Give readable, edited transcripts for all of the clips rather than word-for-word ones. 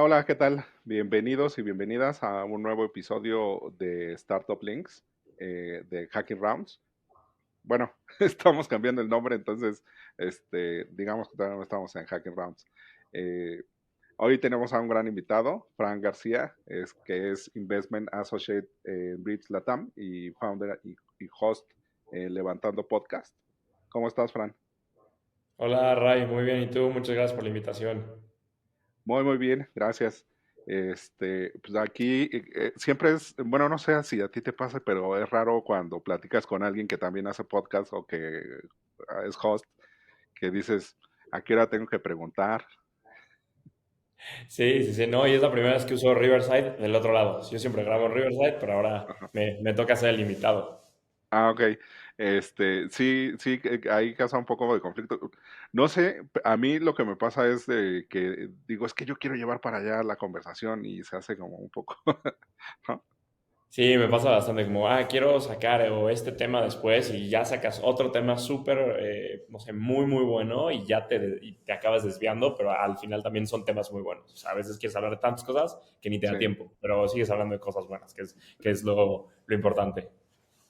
Hola, ¿qué tal? Bienvenidos y bienvenidas a un nuevo episodio de Startup Links de Hacking Rounds. Bueno, estamos cambiando el nombre, entonces, digamos que todavía no estamos en Hacking Rounds. Eh, Hoy tenemos a un gran invitado, Fran García, que es Investment Associate en Bridge Latam y founder y host Levantando Podcast. ¿Cómo estás, Fran? Hola Ray, muy bien. ¿Y tú? Muchas gracias por la invitación. Muy, muy bien, gracias. Pues aquí siempre es, bueno, no sé si a ti te pasa, pero es raro cuando platicas con alguien que también hace podcast o que es host, que dices, ¿a qué hora tengo que preguntar? Sí, sí, sí, no, y es la primera vez que uso Riverside del otro lado. Yo siempre grabo en Riverside, pero ahora Ajá. me toca ser el invitado. Ah, ok. Sí, sí, que ahí causa un poco de conflicto. No sé, a mí lo que me pasa es de que digo, es que yo quiero llevar para allá la conversación y se hace como un poco, ¿no? Sí, me pasa bastante como, quiero sacar o este tema después y ya sacas otro tema súper, no sé, muy, muy bueno y te acabas desviando, pero al final también son temas muy buenos. O sea, a veces quieres hablar de tantas cosas que ni te da Sí. tiempo, pero sigues hablando de cosas buenas, que es lo importante.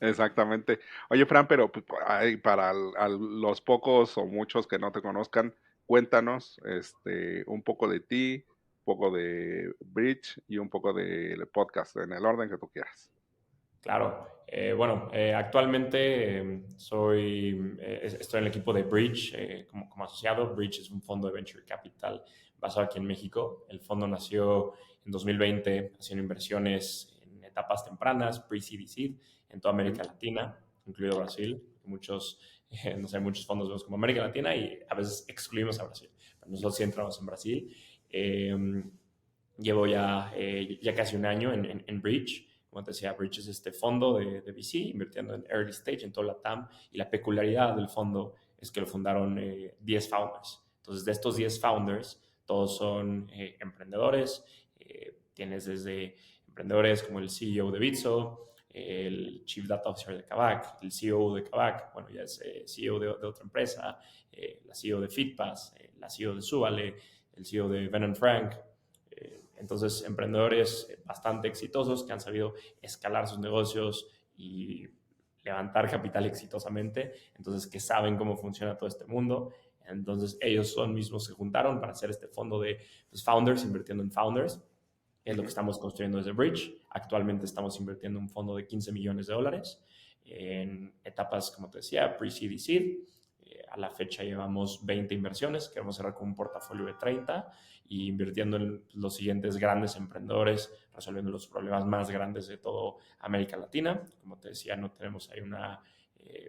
Exactamente. Oye, Fran, pero pues, para los pocos o muchos que no te conozcan, cuéntanos un poco de ti, un poco de Bridge y un poco del podcast, en el orden que tú quieras. Claro. Bueno, actualmente estoy en el equipo de Bridge como asociado. Bridge es un fondo de venture capital basado aquí en México. El fondo nació en 2020 haciendo inversiones en etapas tempranas, pre-seed y seed, en toda Ujú. América Latina, incluido Brasil. Muchos, no sé, muchos fondos vemos como América Latina y a veces excluimos a Brasil. Pero nosotros sí entramos en Brasil. Eh, Llevo ya casi un año en Bridge. Como te decía, Bridge es este fondo de VC invirtiendo en early stage en toda la TAM y la peculiaridad del fondo es que lo fundaron 10 founders. Entonces, de estos 10 founders, todos son emprendedores. Tienes desde emprendedores como el CEO de Bitso, el Chief Data Officer de Kavak, el CEO de Kavak, bueno, ya es CEO de otra empresa, la CEO de Fitpass, la CEO de Subale, el CEO de Ben Frank. Entonces, emprendedores bastante exitosos que han sabido escalar sus negocios y levantar capital exitosamente, entonces que saben cómo funciona todo este mundo. Entonces, ellos son mismos se juntaron para hacer este fondo de pues, founders, invirtiendo en founders. Es lo que Ujú. estamos construyendo desde Bridge. Actualmente estamos invirtiendo un fondo de 15 millones de dólares en etapas, como te decía, pre-seed y seed. A la fecha llevamos 20 inversiones, queremos cerrar con un portafolio de 30 y invirtiendo en los siguientes grandes emprendedores, resolviendo los problemas más grandes de toda América Latina. Como te decía, no tenemos ahí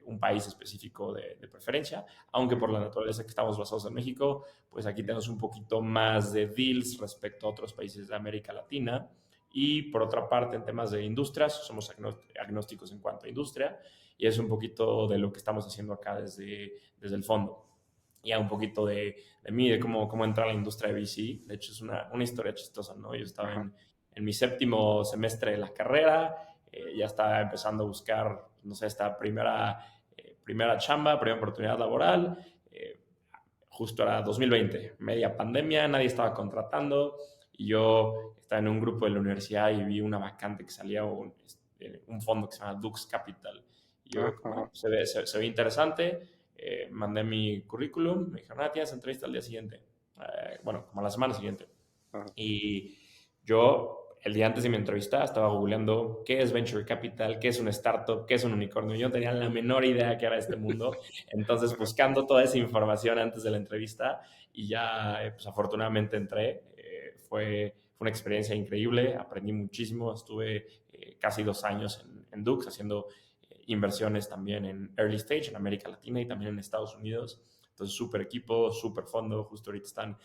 un país específico de preferencia, aunque por la naturaleza que estamos basados en México, pues aquí tenemos un poquito más de deals respecto a otros países de América Latina. Y por otra parte, en temas de industrias, somos agnósticos en cuanto a industria, y es un poquito de lo que estamos haciendo acá desde el fondo. Ya un poquito de mí, de cómo entrar a la industria de VC. De hecho, es una historia chistosa, ¿no? Yo estaba Ajá. en mi séptimo semestre de la carrera, ya estaba empezando a buscar, no sé, esta primera chamba, primera oportunidad laboral. Justo era 2020, media pandemia, nadie estaba contratando y yo estaba en un grupo de la universidad y vi una vacante que salía un fondo que se llama Dux Capital. Y yo, como, Ajá. se ve interesante, mandé mi currículum, me dijeron, tienes entrevista al día siguiente, bueno, como a la semana siguiente. Ajá. Y yo, el día antes de mi entrevista, estaba googleando qué es Venture Capital, qué es una startup, qué es un unicornio. Yo no tenía la menor idea qué era este mundo. Entonces, Ajá. buscando toda esa información antes de la entrevista y ya, pues afortunadamente entré. Fue una experiencia increíble, aprendí muchísimo. Estuve casi 2 años en Dux haciendo inversiones también en early stage en América Latina y también en Estados Unidos. Entonces, súper equipo, súper fondo. Justo ahorita están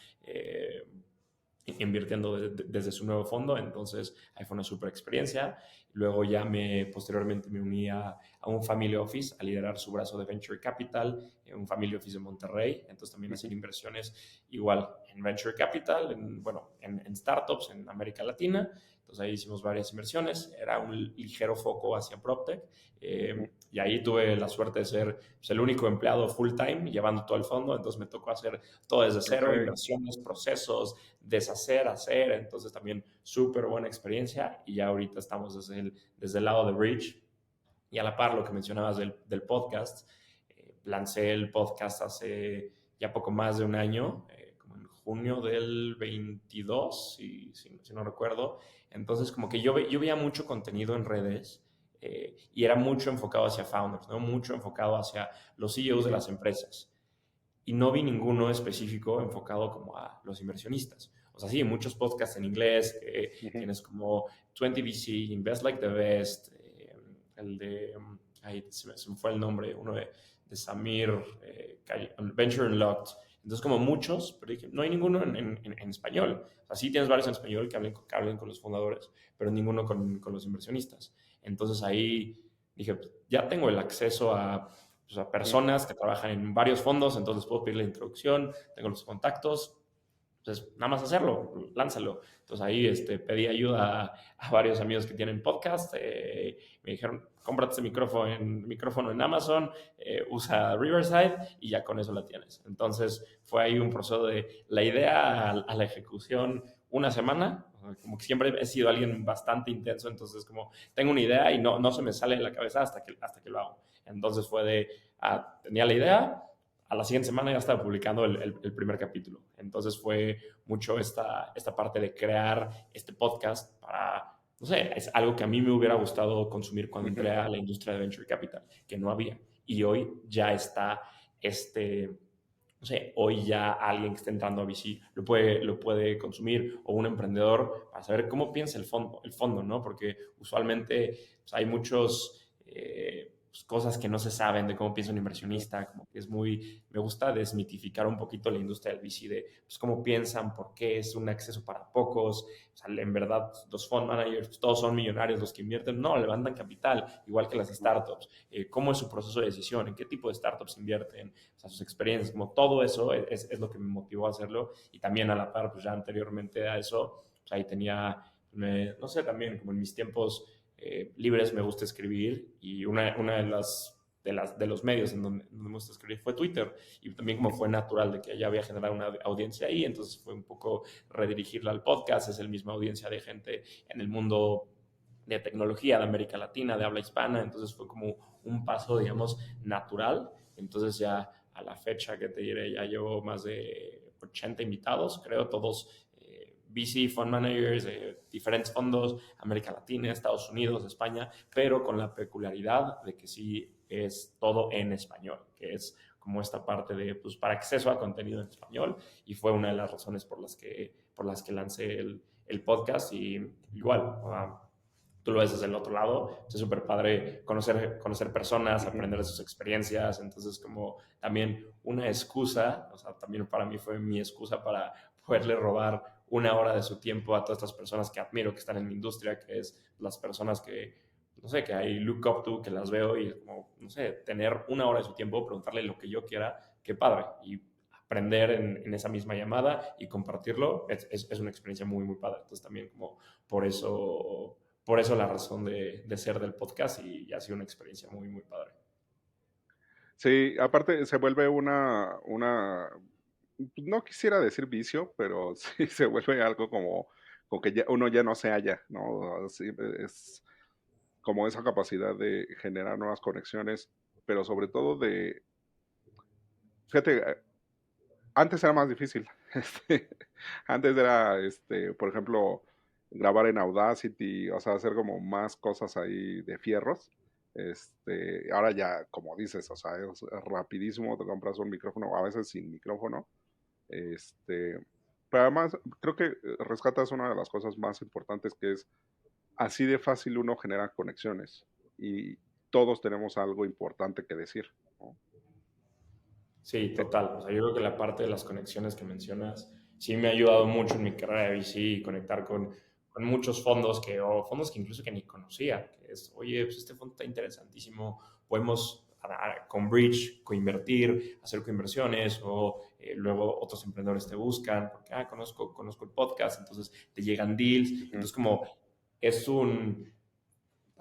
invirtiendo desde su nuevo fondo, entonces ahí fue una super experiencia. Luego ya posteriormente me uní a un family office a liderar su brazo de Venture Capital, un family office de Monterrey, entonces también hacer Ujú. inversiones igual en Venture Capital, bueno, en startups en América Latina, Entonces ahí hicimos varias inversiones, era un ligero foco hacia PropTech. Ujú. Y ahí tuve la suerte de ser pues, el único empleado full time llevando todo el fondo, entonces me tocó hacer todo desde Ok. cero, inversiones, procesos, deshacer, hacer, entonces también súper buena experiencia y ya ahorita estamos desde el lado de Bridge y a la par lo que mencionabas del podcast. Lancé el podcast hace ya poco más de un año, como en junio del 22, si no recuerdo. Entonces, como que yo veía mucho contenido en redes y era mucho enfocado hacia founders, ¿no? Mucho enfocado hacia los CEOs de las empresas. Y no vi ninguno específico enfocado como a los inversionistas. O sea, sí, muchos podcasts en inglés, Ujú. tienes como 20 VC, Invest Like the Best, el de, ahí se me fue el nombre, uno de Samir, Venture Unlocked. Entonces, como muchos, pero dije, no hay ninguno en español. O sea, sí tienes varios en español que hablen con los fundadores, pero ninguno con los inversionistas. Entonces ahí dije, pues, ya tengo el acceso a Ujú. personas que trabajan en varios fondos, entonces puedo pedir la introducción, tengo los contactos, entonces nada más hacerlo, lánzalo. Entonces ahí pedí ayuda a varios amigos que tienen podcast, me dijeron, cómprate este micrófono en Amazon, usa Riverside y ya con eso la tienes. Entonces fue ahí un proceso de la idea a la ejecución una semana. Como que siempre he sido alguien bastante intenso, entonces como tengo una idea y no se me sale de la cabeza hasta que lo hago. Entonces fue tenía la idea, a la siguiente semana ya estaba publicando el primer capítulo. Entonces fue mucho esta parte de crear este podcast para, no sé, es algo que a mí me hubiera gustado consumir cuando Ujú. entré a la industria de Venture Capital, que no había. Y hoy ya está no sé, hoy ya alguien que está entrando a VC lo puede consumir o un emprendedor para saber cómo piensa el fondo, ¿no? Porque usualmente pues, hay muchos pues, cosas que no se saben de cómo piensa un inversionista, como que me gusta desmitificar un poquito la industria del VC de pues, cómo piensan, por qué es un acceso para pocos, o sea, en verdad los fund managers pues, todos son millonarios los que invierten, no, levantan capital, igual que las startups, cómo es su proceso de decisión, en qué tipo de startups invierten, o sea, sus experiencias, como todo eso es lo que me motivó a hacerlo y también a la par, pues ya anteriormente a eso, pues ahí tenía, no sé, también como en mis tiempos libres me gusta escribir y una de los medios en donde me gusta escribir fue Twitter y también como fue natural de que ya había generado una audiencia ahí, entonces fue un poco redirigirla al podcast, es el misma audiencia de gente en el mundo de tecnología de América Latina, de habla hispana, entonces fue como un paso, digamos, natural, entonces ya a la fecha que te diré, ya llevo más de 80 invitados, creo, todos VC, fund managers, diferentes fondos, América Latina, Estados Unidos, España, pero con la peculiaridad de que sí es todo en español, que es como esta parte de, pues, para acceso a contenido en español, y fue una de las razones por las que lancé el podcast, y igual, tú lo ves desde el otro lado, es súper padre conocer personas, Ujú. aprender de sus experiencias, entonces como también una excusa, o sea, también para mí fue mi excusa para poderle robar una hora de su tiempo a todas estas personas que admiro, que están en mi industria, que es las personas que, no sé, que hay look up to, que las veo y como, no sé, tener una hora de su tiempo, preguntarle lo que yo quiera, qué padre, y aprender en esa misma llamada y compartirlo es una experiencia muy, muy padre. Entonces también como por eso por eso la razón de ser del podcast y ha sido una experiencia muy, muy padre. Sí, aparte se vuelve no quisiera decir vicio, pero sí se vuelve algo como que uno ya no se halla, ¿no? Sí, es como esa capacidad de generar nuevas conexiones, pero sobre todo fíjate, antes era más difícil. este, Antes era, por ejemplo, grabar en Audacity, o sea, hacer como más cosas ahí de fierros. Ahora ya, como dices, o sea, es rapidísimo, te compras un micrófono, a veces sin micrófono. Este, pero además, creo que rescatas una de las cosas más importantes que es así de fácil uno genera conexiones y todos tenemos algo importante que decir, ¿no? Sí, Eh, total. O sea, yo creo que la parte de las conexiones que mencionas sí me ha ayudado mucho en mi carrera de VC y conectar con muchos fondos o fondos que incluso que ni conocía. Que es, oye, pues este fondo está interesantísimo, podemos con Bridge coinvertir, hacer coinversiones o luego otros emprendedores te buscan porque conozco el podcast, entonces te llegan deals. Ujú. Entonces como es un,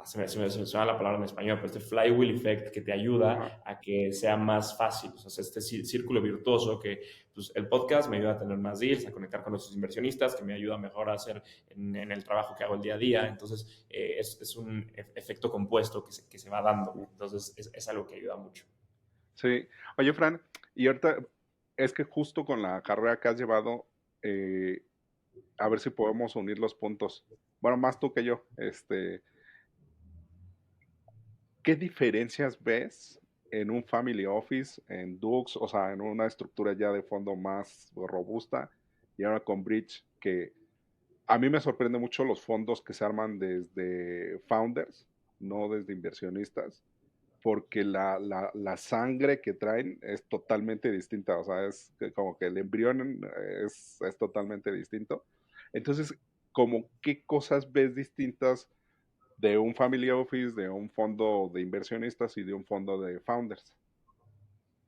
se me va la palabra en español, pero este flywheel effect que te Ajá. ayuda a que sea más fácil, o sea, este círculo virtuoso que pues, el podcast me ayuda a tener más deals, a conectar con nuestros inversionistas, que me ayuda mejor a hacer en el trabajo que hago el día a día, entonces es un efecto compuesto que se va dando, entonces es algo que ayuda mucho. Sí. Oye, Fran, y ahorita es que justo con la carrera que has llevado, eh, a ver si podemos unir los puntos. Bueno, más tú que yo. ¿Qué diferencias ves en un family office, en Dux, o sea, en una estructura ya de fondo más robusta y ahora con Bridge, que a mí me sorprende mucho los fondos que se arman desde founders, no desde inversionistas, porque la sangre que traen es totalmente distinta, o sea, es como que el embrión es totalmente distinto. Entonces, como qué cosas ves distintas de un family office, de un fondo de inversionistas y de un fondo de founders.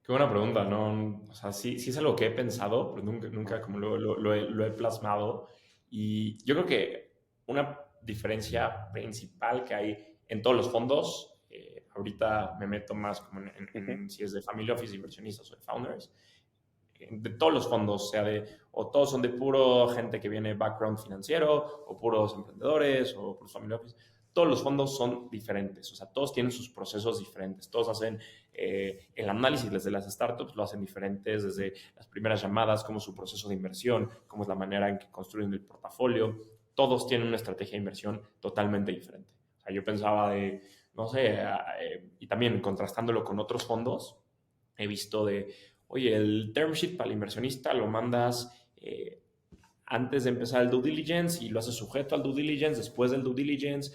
Qué buena pregunta, ¿no? O sea, sí es algo que he pensado, pero nunca Ajá. como lo he plasmado. Y yo creo que una diferencia principal que hay en todos los fondos, ahorita me meto más como Ujú. si es de family office, inversionistas o de founders, de todos los fondos, sea o todos son de puro gente que viene background financiero, o puros emprendedores, o puros family office. Todos los fondos son diferentes, o sea, todos tienen sus procesos diferentes, todos hacen el análisis desde las startups, lo hacen diferentes, desde las primeras llamadas, cómo es su proceso de inversión, cómo es la manera en que construyen el portafolio, todos tienen una estrategia de inversión totalmente diferente. O sea, yo pensaba no sé, y también contrastándolo con otros fondos, he visto oye, el term sheet para el inversionista lo mandas antes de empezar el due diligence y lo haces sujeto al due diligence, después del due diligence,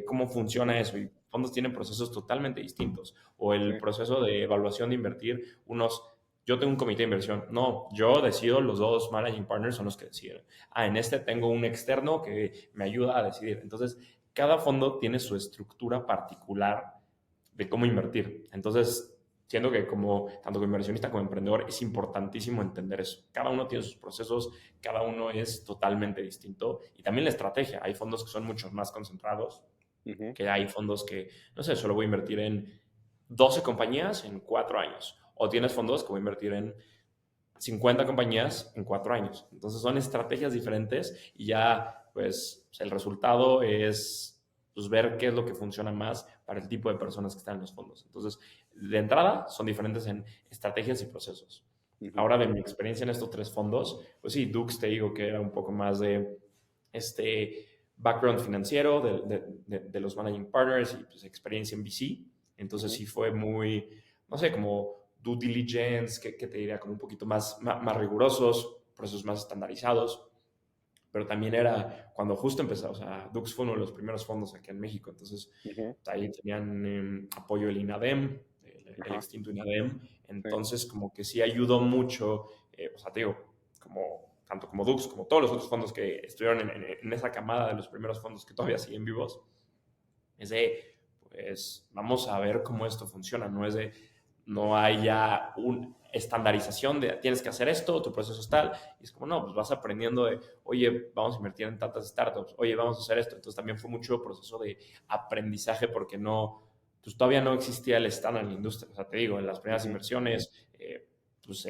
cómo funciona eso. Y fondos tienen procesos totalmente distintos. O Sí. el proceso de evaluación de invertir, yo tengo un comité de inversión. No, yo decido, los dos managing partners son los que deciden. En este tengo un externo que me ayuda a decidir. Entonces, cada fondo tiene su estructura particular de cómo invertir. Entonces, siento que tanto como inversionista como emprendedor es importantísimo entender eso. Cada uno tiene sus procesos, cada uno es totalmente distinto y también la estrategia. Hay fondos que son mucho más concentrados, Ujú. que hay fondos que, no sé, solo voy a invertir en 12 compañías en 4 años. O tienes fondos que voy a invertir en 50 compañías en 4 años. Entonces son estrategias diferentes y ya pues el resultado es pues, ver qué es lo que funciona más para el tipo de personas que están en los fondos. Entonces, de entrada son diferentes en estrategias y procesos. Ujú. Ahora, de mi experiencia en estos tres fondos, pues sí, Dux te digo que era un poco más de background financiero de los managing partners y pues experiencia en VC. Entonces Ujú. sí fue muy, no sé, como due diligence, que te diría como un poquito más rigurosos, procesos más estandarizados, pero también era cuando justo empezó, o sea, Dux fue uno de los primeros fondos aquí en México, entonces Ujú. ahí tenían apoyo del INADEM, el Ajá. extinto INADEM, Sí. entonces como que sí ayudó mucho, o sea, te digo, tanto como Dux, como todos los otros fondos que estuvieron en esa camada de los primeros fondos que todavía siguen vivos, es pues, vamos a ver cómo esto funciona, no hay ya una estandarización de tienes que hacer esto, tu proceso es tal, y es como, no, pues vas aprendiendo oye, vamos a invertir en tantas startups, oye, vamos a hacer esto, entonces también fue mucho proceso de aprendizaje porque pues todavía no existía el estándar en la industria, o sea, te digo, en las primeras Ujú. inversiones, pues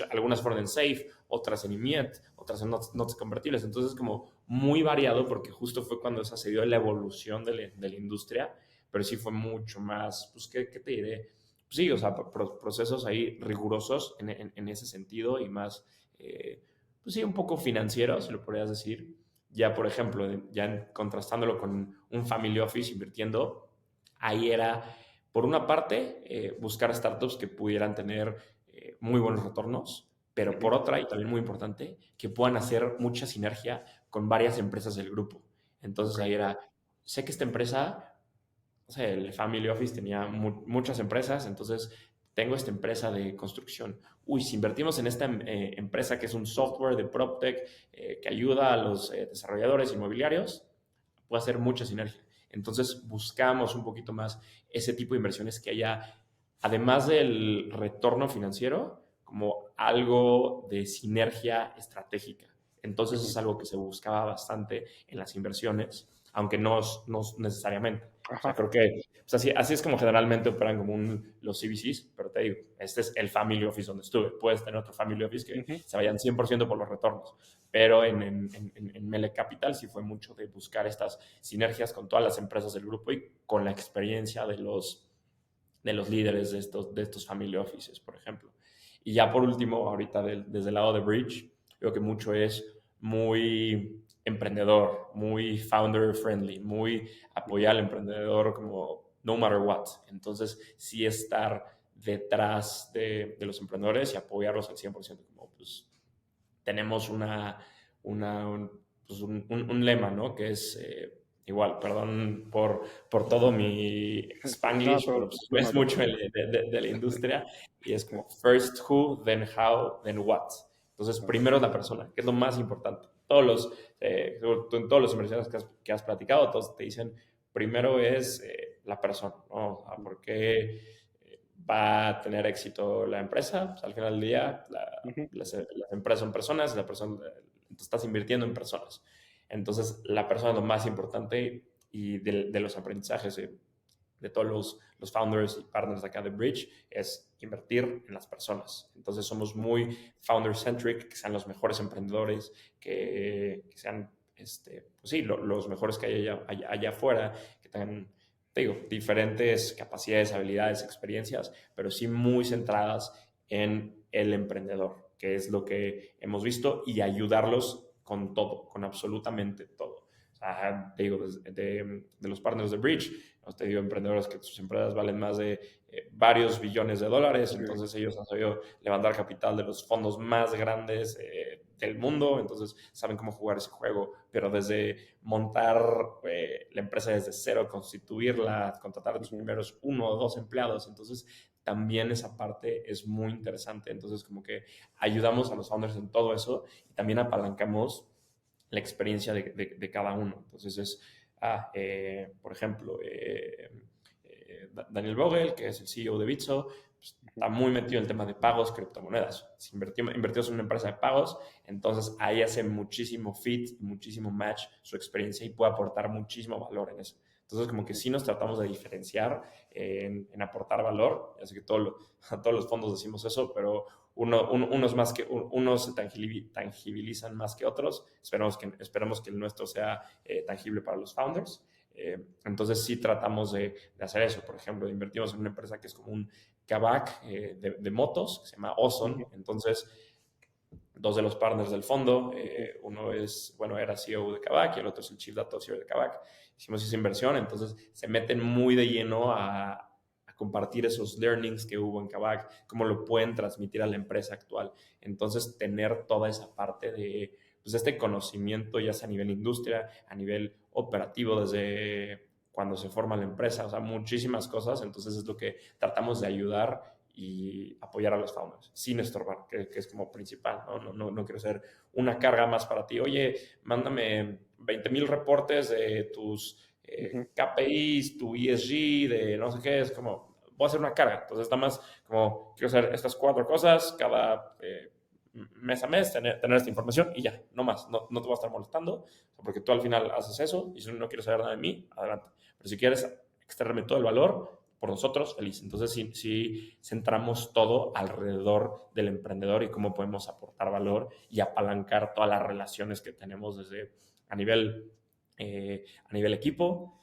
algunas fueron en Safe, otras en IMIET, otras en notas convertibles. Entonces, como muy variado, porque justo fue cuando esa se dio la evolución de la industria, pero sí fue mucho más, pues, ¿qué te diré? Pues sí, o sea, procesos ahí rigurosos en ese sentido y más, pues sí, un poco financieros, si lo podrías decir. Ya, por ejemplo, ya contrastándolo con un family office invirtiendo, ahí era, por una parte, buscar startups que pudieran tener muy buenos retornos, pero Ujú. por otra, y también muy importante, que puedan hacer mucha sinergia con varias empresas del grupo. Ok. Entonces ahí era, sé que esta empresa, o sea, el Family Office tenía muchas empresas, entonces tengo esta empresa de construcción. Uy, si invertimos en esta empresa que es un software de PropTech que ayuda a los desarrolladores inmobiliarios, puede hacer mucha sinergia. Entonces buscamos un poquito más ese tipo de inversiones que haya, además del retorno financiero, como algo de sinergia estratégica. Entonces Ujú. es algo que se buscaba bastante en las inversiones, aunque no necesariamente. O sea, Ajá. creo que pues así es como generalmente operan como los CVCs, pero te digo, este es el family office donde estuve. Puedes tener otro family office que Ujú. se vayan 100% por los retornos, pero en Mele Capital sí fue mucho de buscar estas sinergias con todas las empresas del grupo y con la experiencia de los líderes de estos family offices, por ejemplo. Y ya por último, ahorita desde el lado de Bridge, creo que mucho es muy emprendedor, muy founder friendly, muy apoyar al emprendedor como no matter what. Entonces, sí estar detrás de los emprendedores y apoyarlos al 100%, como pues tenemos un lema, ¿no? Que es igual, perdón por todo mi No, Spanglish, pero tú pues, no es te mucho preocupes. de la industria y es Sí. como first who, then how, then what. Entonces, Ok. primero la persona, que es lo más importante. Tú en todos los inversiones que has platicado, todos te dicen, primero es la persona, ¿no? O sea, ¿por qué va a tener éxito la empresa? Pues, al final del día, Ujú. las empresas son personas, tú estás invirtiendo en personas. Entonces, la persona es lo más importante y de los aprendizajes de todos los founders y partners de acá de Bridge es invertir en las personas. Entonces, somos muy founder-centric, que sean los mejores emprendedores, que sean, pues sí, los mejores que hay allá afuera, que tengan, te digo, diferentes capacidades, habilidades, experiencias, pero sí muy centradas en el emprendedor, que es lo que hemos visto, y ayudarlos con todo, con absolutamente todo. O sea, te digo, de los partners de Bridge, te digo, emprendedores que sus empresas valen más de varios billones de dólares, Sí. entonces ellos han sabido levantar capital de los fondos más grandes del mundo, entonces saben cómo jugar ese juego, pero desde montar la empresa desde cero, constituirla, contratar a tus Ujú. primeros 1 o 2 empleados, entonces también esa parte es muy interesante. Entonces, como que ayudamos a los founders en todo eso y también apalancamos la experiencia de cada uno. Entonces, por ejemplo, Daniel Vogel, que es el CEO de Bitso, pues, Ujú. está muy metido en el tema de pagos, criptomonedas. Si invirtió en una empresa de pagos, entonces ahí hace muchísimo fit, muchísimo match su experiencia y puede aportar muchísimo valor en eso. Entonces, como que sí nos tratamos de diferenciar en aportar valor. Ya sé que a todos los fondos decimos eso, pero unos se tangibilizan más que otros. Esperemos que el nuestro sea tangible para los founders. Entonces sí tratamos de hacer eso. Por ejemplo, invertimos en una empresa que es como un Kavak de motos, que se llama Ujú. Ozon. Entonces, dos de los partners del fondo, uno era CEO de Kavak y el otro es el Chief Data Officer de Kavak. Hicimos esa inversión, entonces se meten muy de lleno a compartir esos learnings que hubo en Kavak, cómo lo pueden transmitir a la empresa actual. Entonces, tener toda esa parte de pues, este conocimiento, ya sea a nivel industria, a nivel operativo, desde cuando se forma la empresa, o sea, muchísimas cosas. Entonces, es lo que tratamos de ayudar y apoyar a los founders sin estorbar, que es como principal. No quiero ser una carga más para ti. Oye, mándame 20,000 reportes de tus Ujú. KPIs, tu ESG, de no sé qué. Es como, voy a hacer una carga. Entonces, nada más como quiero hacer estas 4 cosas cada mes a mes, tener esta información y ya, no más. No te voy a estar molestando porque tú al final haces eso y si no quieres saber nada de mí, adelante. Pero si quieres extraerme todo el valor, por nosotros, feliz. Entonces, sí centramos todo alrededor del emprendedor y cómo podemos aportar valor y apalancar todas las relaciones que tenemos desde a nivel equipo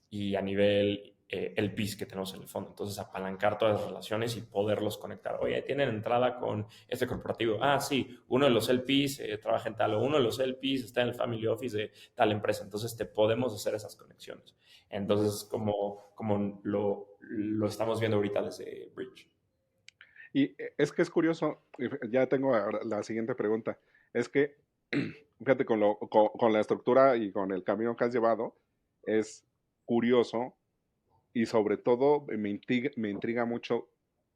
y a nivel LPs que tenemos en el fondo. Entonces, apalancar todas las relaciones y poderlos conectar. Oye, tienen entrada con este corporativo. Ah, sí, uno de los LPs trabaja en tal, o uno de los LPs está en el family office de tal empresa. Entonces, te podemos hacer esas conexiones. Ujú. Entonces, como lo estamos viendo ahorita desde Bridge. Y es que es curioso, y ya tengo ahora la siguiente pregunta, es que, fíjate, con la estructura y con el camino que has llevado, es curioso y sobre todo me intriga mucho,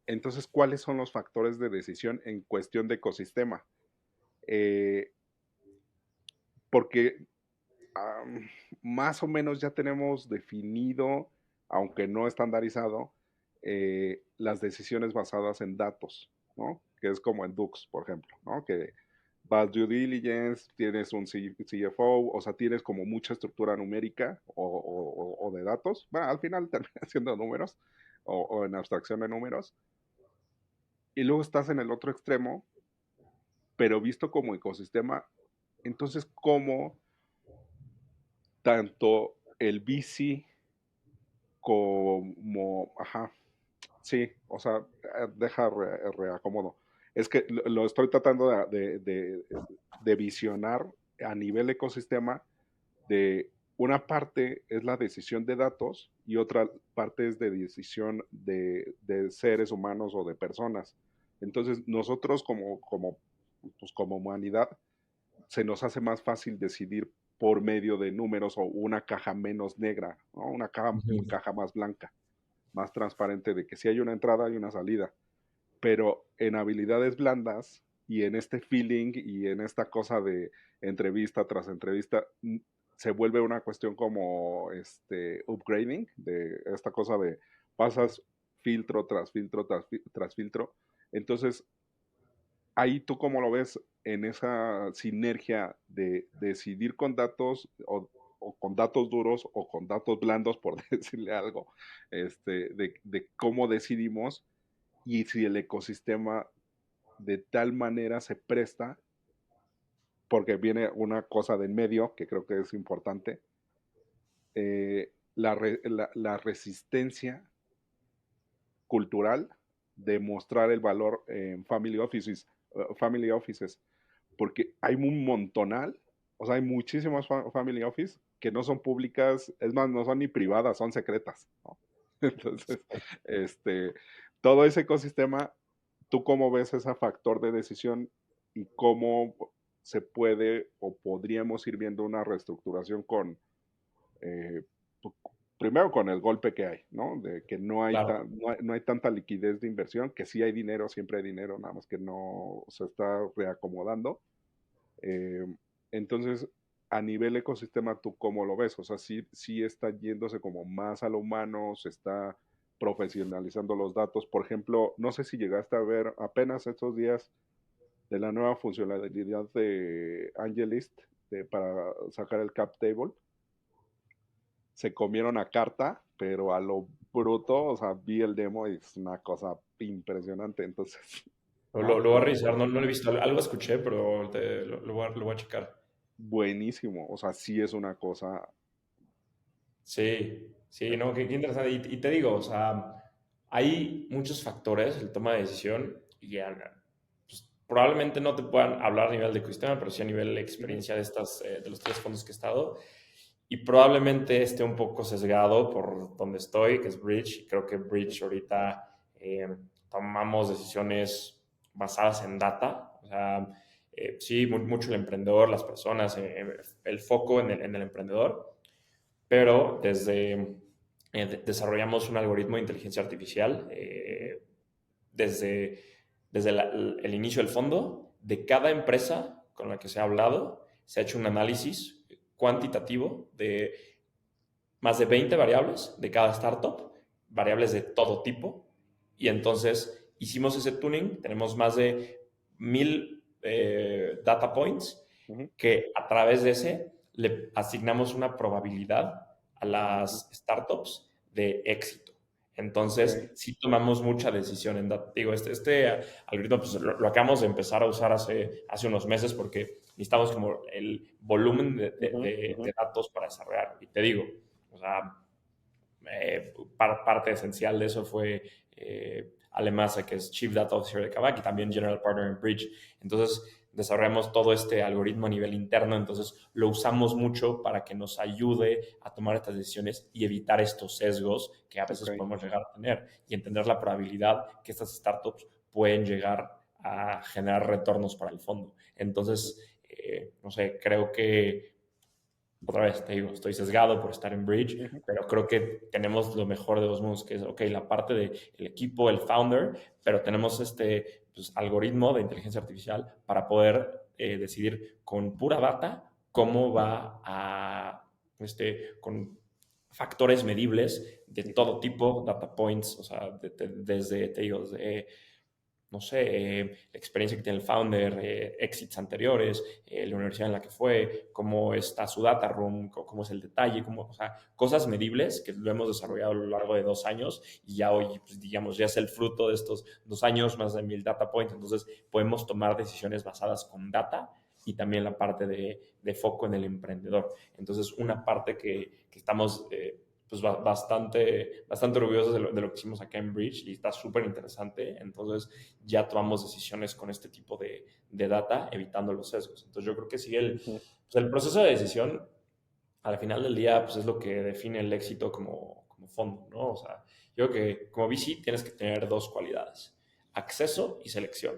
entonces, ¿cuáles son los factores de decisión en cuestión de ecosistema? Eh, Porque más o menos ya tenemos definido, aunque no estandarizado, las decisiones basadas en datos, ¿no? Que es como en Dux, por ejemplo, ¿no? Que vas due diligence, tienes un CFO, o sea, tienes como mucha estructura numérica o de datos. Bueno, al final termina siendo números o en abstracción de números. Y luego estás en el otro extremo, pero visto como ecosistema, entonces cómo tanto el VC como, ajá, sí, o sea, deja reacomodo. Es que lo estoy tratando de visionar a nivel ecosistema de una parte es la decisión de datos y otra parte es de decisión de seres humanos o de personas. Entonces, nosotros pues como humanidad se nos hace más fácil decidir por medio de números o una caja menos negra, ¿no? Una Ujú. caja más blanca, más transparente de que si hay una entrada hay una salida. Pero en habilidades blandas y en este feeling y en esta cosa de entrevista tras entrevista, se vuelve una cuestión como upgrading, de esta cosa de pasas filtro tras filtro tras filtro. Entonces, ahí tú cómo lo ves en esa sinergia de decidir con datos o con datos duros o con datos blandos, por decirle algo, de cómo decidimos y si el ecosistema de tal manera se presta, porque viene una cosa del medio que creo que es importante, la resistencia cultural de mostrar el valor en family offices, porque hay un montonal, o sea, hay muchísimas family office que no son públicas, es más, no son ni privadas, son secretas, ¿no? Entonces, este, todo ese ecosistema, ¿tú cómo ves ese factor de decisión y cómo se puede o podríamos ir viendo una reestructuración con, eh, primero con el golpe que hay, ¿no? De que Claro. no hay tanta liquidez de inversión, que sí hay dinero, siempre hay dinero, nada más que no se está reacomodando. Eh, entonces, a nivel ecosistema, ¿tú cómo lo ves? O sea, sí está yéndose como más a lo humano, se está profesionalizando los datos. Por ejemplo, no sé si llegaste a ver apenas estos días de la nueva funcionalidad de AngelList para sacar el cap table. Se comieron a carta, pero a lo bruto, o sea, vi el demo y es una cosa impresionante. Entonces, ¿no? Lo voy a revisar, no lo he visto. Algo escuché, pero lo voy a checar. Buenísimo, o sea, sí es una cosa. Sí, sí, eh, no, qué interesante. Y te digo, o sea, hay muchos factores, el toma de decisión, y pues, probablemente no te puedan hablar a nivel de ecosistema, pero sí a nivel de Ujú. experiencia de de los tres fondos que he estado. Y probablemente esté un poco sesgado por donde estoy, que es Bridge. Y creo que Bridge ahorita tomamos decisiones basadas en data. O sea, sí, mucho el emprendedor, las personas, el foco en el emprendedor, pero desarrollamos un algoritmo de inteligencia artificial Ujú. desde, el inicio del fondo. De cada empresa con la que se ha hablado, se ha hecho un análisis cuantitativo de más de 20 variables de cada startup, variables de todo tipo, y entonces hicimos ese tuning, tenemos más de 1000 data points Ujú. que a través de ese le asignamos una probabilidad a Ujú. las startups de éxito. Ok. Entonces, sí tomamos mucha decisión en data. Digo, este algoritmo pues, lo acabamos de empezar a usar hace unos meses porque necesitamos como el volumen Ujú. Ujú. de datos para desarrollar. Y te digo, o sea, parte esencial de eso fue Alemasa, que es Chief Data Officer de Kavak y también Ujú. General Partner en Bridge. Entonces, desarrollamos todo este algoritmo a nivel interno, entonces lo usamos mucho para que nos ayude a tomar estas decisiones y evitar estos sesgos que a Ok. veces podemos llegar a tener y entender la probabilidad que estas startups pueden llegar a generar retornos para el fondo. Entonces, no sé, creo que otra vez te digo, estoy sesgado por estar en Bridge, Ujú. pero creo que tenemos lo mejor de dos mundos, que es, ok, la parte del equipo, el founder, pero tenemos este pues, algoritmo de inteligencia artificial para poder decidir con pura data cómo va a, con factores medibles de Ujú. todo tipo, data points, o sea, desde, te digo, no sé, la experiencia que tiene el founder, exits anteriores, la universidad en la que fue, cómo está su data room, cómo es el detalle, o sea, cosas medibles que lo hemos desarrollado a lo largo de 2 años y ya hoy, pues, digamos, ya es el fruto de estos 2 años, más de 1000 data points. Entonces, podemos tomar decisiones basadas con data y también la parte de foco en el emprendedor. Entonces, una parte que estamos pues bastante orgullosos de lo que hicimos acá en Bridge y está súper interesante. Entonces ya tomamos decisiones con este tipo de data, evitando los sesgos. Entonces yo creo que sí, Ujú. pues el proceso de decisión al final del día pues es lo que define el éxito como fondo, ¿no? O sea, yo creo que como VC tienes que tener dos cualidades, acceso y selección.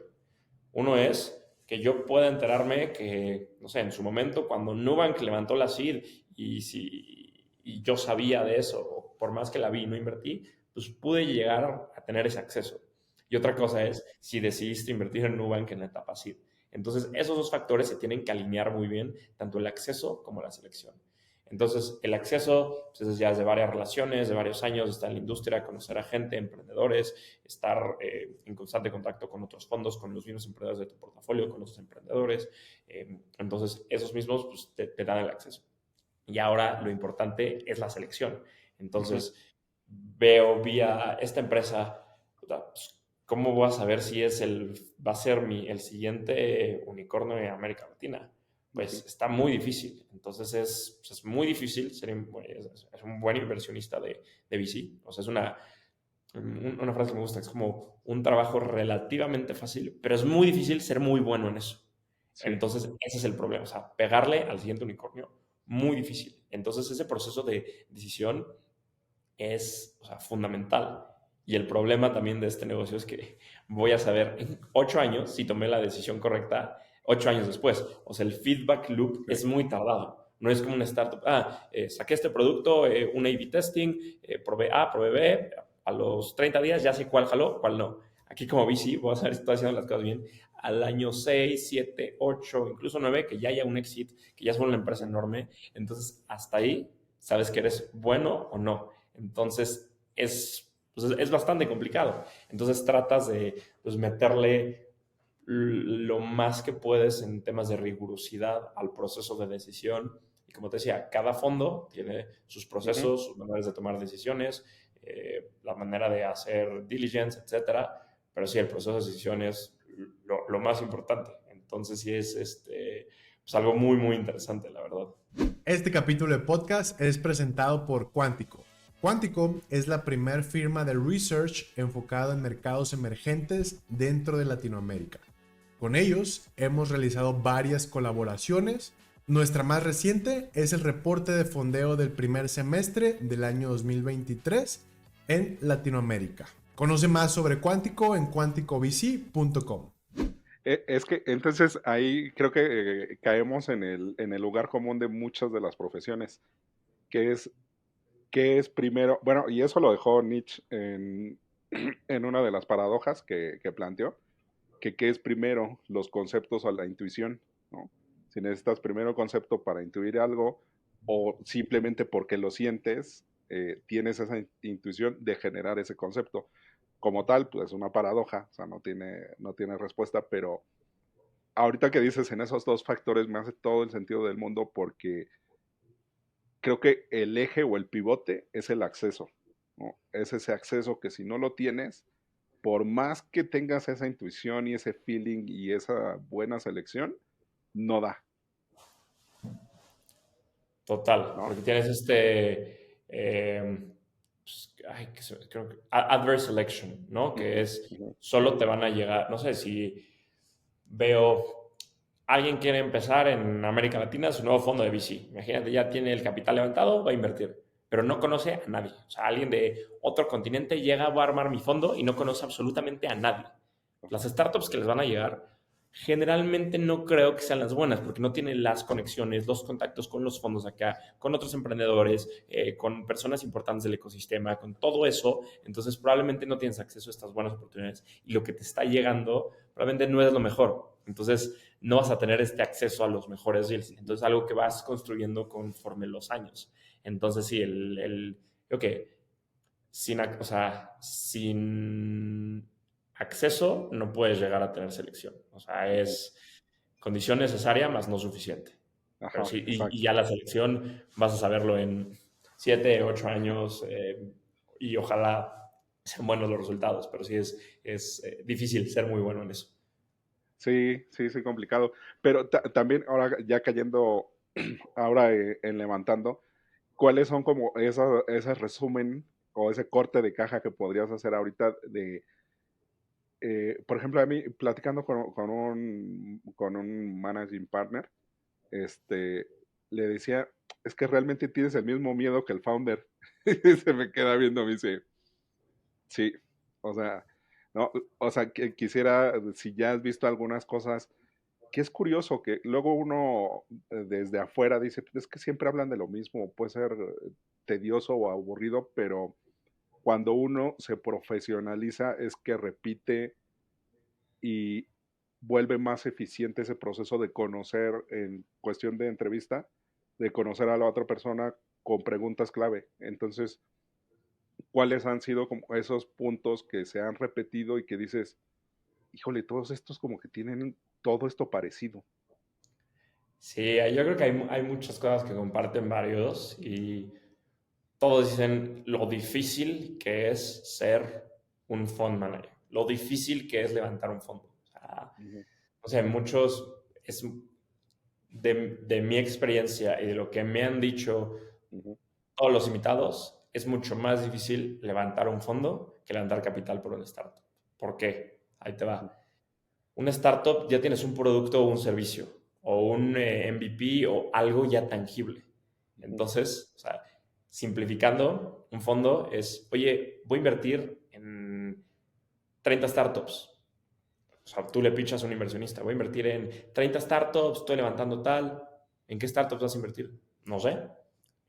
Uno es que yo pueda enterarme que, no sé, en su momento, cuando Nubank levantó la seed y yo sabía de eso, o por más que la vi y no invertí, pues pude llegar a tener ese acceso. Y otra cosa es si decidiste invertir en Nubank en la etapa seed. Entonces, esos dos factores se tienen que alinear muy bien, tanto el acceso como la selección. Entonces, el acceso pues, ya es de varias relaciones, de varios años, estar en la industria, conocer a gente, emprendedores, estar en constante contacto con otros fondos, con los mismos emprendedores de tu portafolio, con otros emprendedores. Entonces, esos mismos pues, te dan el acceso. Y ahora lo importante es la selección. Ujú. Entonces, veo vía esta empresa, pues, ¿cómo voy a saber si va a ser el siguiente unicornio de América Latina? Ujú. Pues está muy difícil. Entonces es muy difícil es un buen inversionista de VC. O sea, es una frase que me gusta, es como un trabajo relativamente fácil, pero es muy difícil ser muy bueno en eso. Sí. Entonces, ese es el problema, o sea, pegarle al siguiente unicornio, muy difícil. Entonces, ese proceso de decisión es, o sea, fundamental. Y el problema también de este negocio es que voy a saber en 8 años si tomé la decisión correcta 8 años después. O sea, el feedback loop Sí. es muy tardado. No es como una startup. Saqué este producto, un A/B testing, probé A, probé B. A los 30 días ya sé cuál jaló, cuál no. Aquí como VC, voy a saber si estoy haciendo las cosas bien. Al año 6, 7, 8, incluso 9, que ya haya un exit, que ya es una empresa enorme. Entonces, hasta ahí sabes que eres bueno o no. Entonces es bastante complicado. Entonces tratas de pues, meterle lo más que puedes en temas de rigurosidad al proceso de decisión. Y como te decía, cada fondo tiene sus Ujú. procesos, sus maneras de tomar decisiones, la manera de hacer diligence, etcétera. Pero sí, el proceso de decisión es lo más importante. Entonces sí es pues algo muy, muy interesante, la verdad. Este capítulo de podcast es presentado por Quantico. Quantico es la primer firma de research enfocada en mercados emergentes dentro de Latinoamérica. Con ellos hemos realizado varias colaboraciones. Nuestra más reciente es el reporte de fondeo del primer semestre del año 2023 en Latinoamérica. Conoce más sobre Quantico en quanticovc.com. Es que entonces ahí creo que caemos en el lugar común de muchas de las profesiones, que es qué es primero, bueno, y eso lo dejó Nietzsche en una de las paradojas que planteó, que qué es primero, los conceptos o la intuición, ¿no? Si necesitas primero concepto para intuir algo o simplemente porque lo sientes, tienes esa intuición de generar ese concepto. Como tal, pues es una paradoja, o sea, no tiene respuesta, pero ahorita que dices en esos dos factores me hace todo el sentido del mundo porque creo que el eje o el pivote es el acceso, ¿no? Es ese acceso que si no lo tienes, por más que tengas esa intuición y ese feeling y esa buena selección, no da, Total, ¿no? porque tienes creo que adverse selection, ¿no? Que Ujú. es Ujú. solo te van a llegar, no sé si veo, alguien quiere empezar en América Latina su nuevo fondo de VC. Imagínate, ya tiene el capital levantado, va a invertir, pero no conoce a nadie. O sea, alguien de otro continente llega, va a armar mi fondo y no conoce absolutamente a nadie. Las startups que les van a llegar generalmente no creo que sean las buenas porque no tienen las conexiones, los contactos con los fondos acá, con otros emprendedores, con personas importantes del ecosistema, con todo eso. Entonces probablemente no tienes acceso a estas buenas oportunidades y lo que te está llegando probablemente no es lo mejor. Entonces no vas a tener este acceso a los mejores deals. Entonces algo que vas construyendo conforme los años. Entonces sí, creo que sin acceso, no puedes llegar a tener selección. O sea, es condición necesaria, más no suficiente. Pero Ajá, sí, y exacto. ya la selección vas a saberlo en 7, 8 años y ojalá sean buenos los resultados, pero sí es difícil ser muy bueno en eso. Sí, sí, sí, complicado. Pero también ahora ya cayendo, ahora en levantando, ¿cuáles son como ese resumen o ese corte de caja que podrías hacer ahorita de, por ejemplo, a mí platicando con un managing partner, este, le decía, es que realmente tienes el mismo miedo que el founder. Y se me queda viendo, me dice, sí, o sea, no, o sea, que quisiera, si ya has visto algunas cosas, que es curioso que luego uno desde afuera dice, es que siempre hablan de lo mismo, puede ser tedioso o aburrido, pero cuando uno se profesionaliza es que repite y vuelve más eficiente ese proceso de conocer en cuestión de entrevista, de conocer a la otra persona con preguntas clave. Entonces, ¿cuáles han sido como esos puntos que se han repetido y que dices, híjole, todos estos como que tienen todo esto parecido? Sí, yo creo que hay muchas cosas que comparten varios y todos dicen lo difícil que es ser un fund manager, lo difícil que es levantar un fondo. Ujú, O sea, muchos, es de mi experiencia y de lo que me han dicho ujú, todos los invitados, es mucho más difícil levantar un fondo que levantar capital por una startup. ¿Por qué? Ahí te ujú, va. Una startup ya tienes un producto o un servicio, o un MVP o algo ya tangible. ujú, Entonces, o sea, simplificando, un fondo es, oye, voy a invertir en 30 startups. O sea, tú le pichas a un inversionista, voy a invertir en 30 startups, estoy levantando tal. ¿En qué startups vas a invertir? No sé.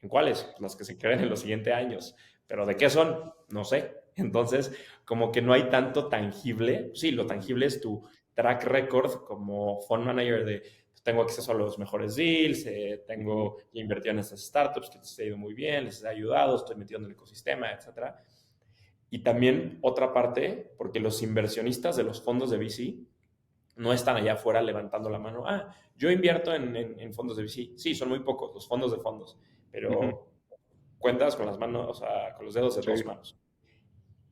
¿En cuáles? Pues las que se creen en los siguientes años. ¿Pero de qué son? No sé. Entonces, como que no hay tanto tangible. Sí, lo ujú, tangible es tu track record como fund manager de pues, tengo acceso a los mejores deals, ujú, tengo invertido en estas startups que les ha ido muy bien, les he ayudado, estoy metido en el ecosistema, etcétera. Y también otra parte, porque los inversionistas de los fondos de VC no están allá afuera levantando la mano. Ah, yo invierto en fondos de VC. Sí, son muy pocos los fondos de fondos, ujú, pero cuentas con las manos, o sea, con los dedos de dos sí, manos.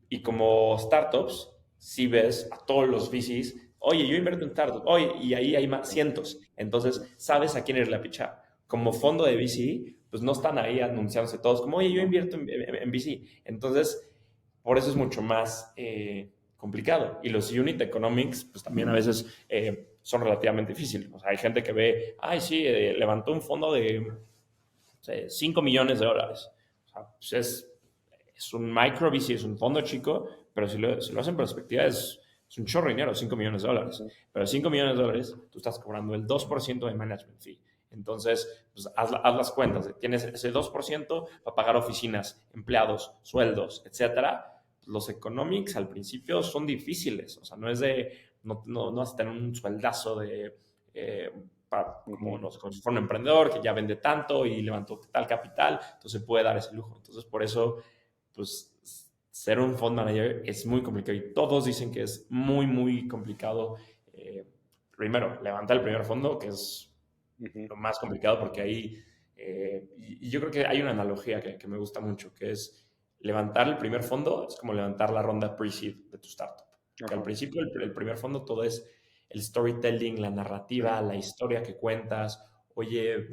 Y como startups, si ves a todos los VCs, oye, yo invierto en startups, oye, y ahí hay más, ujú, cientos. Entonces, sabes a quién es la picha. Como fondo de VC, pues no están ahí anunciándose todos como, oye, yo no, invierto en VC. Entonces, por eso es mucho más complicado. Y los unit economics, pues también a veces son relativamente difíciles. O sea, hay gente que ve, ay, sí, levantó un fondo de o sea, 5 millones de dólares. O sea, pues es un micro VC, es un fondo chico, pero si lo hacen en perspectiva es un chorro de dinero, 5 millones de dólares. ujú, Pero 5 millones de dólares, tú estás cobrando el 2% de management fee. Entonces, pues haz las cuentas. Tienes ese 2% para pagar oficinas, empleados, sueldos, etcétera. Los economics al principio son difíciles. O sea, no es de, no vas a tener un sueldazo de, como, ujú, no sé, como si fuera un emprendedor que ya vende tanto y levantó tal capital, entonces puede dar ese lujo. Entonces, por eso pues ser un fund manager es muy complicado y todos dicen que es muy, muy complicado. Primero, levantar el primer fondo, que es ujú, lo más complicado porque ahí, y yo creo que hay una analogía que me gusta mucho, que es levantar el primer fondo es como levantar la ronda pre-seed de tu startup. Que al ajá, principio el primer fondo todo es el storytelling, la narrativa, sí, la historia que cuentas. Oye,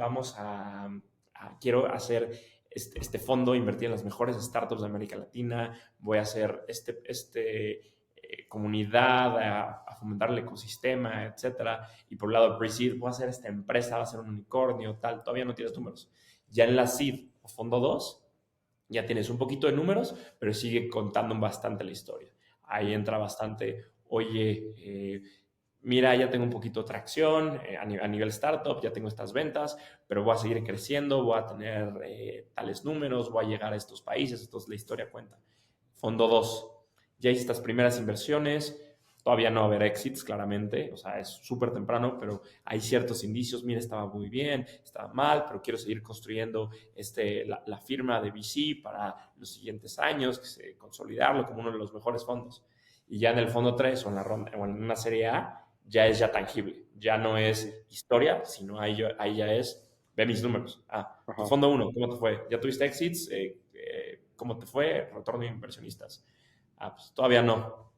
quiero hacer este fondo, invertir en las mejores startups de América Latina, voy a hacer comunidad, a fomentar el ecosistema, etcétera. Y por el lado de pre-seed, voy a hacer esta empresa, va a ser un unicornio, tal, todavía no tienes números. Ya en la seed o fondo 2 ya tienes un poquito de números, pero sigue contando bastante la historia. Ahí ujú, entra bastante, oye, mira, ya tengo un poquito de tracción a nivel startup, ya tengo estas ventas, pero voy a seguir creciendo, voy a tener tales números, voy a llegar a estos países, entonces la historia cuenta. Fondo 2, ya hice estas primeras inversiones, todavía no va a haber exits, claramente, o sea, es súper temprano, pero hay ciertos indicios, mira, estaba muy bien, estaba mal, pero quiero seguir construyendo la firma de VC para los siguientes años, consolidarlo como uno de los mejores fondos. Y ya en el fondo 3 o en la ronda, o en una serie A, ya es ya tangible. Ya no es historia, sino ahí ya es, ve mis números. Tu Ajá. fondo 1, ¿cómo te fue? ¿Ya tuviste exits? ¿Cómo te fue? Retorno de inversionistas. Pues todavía no.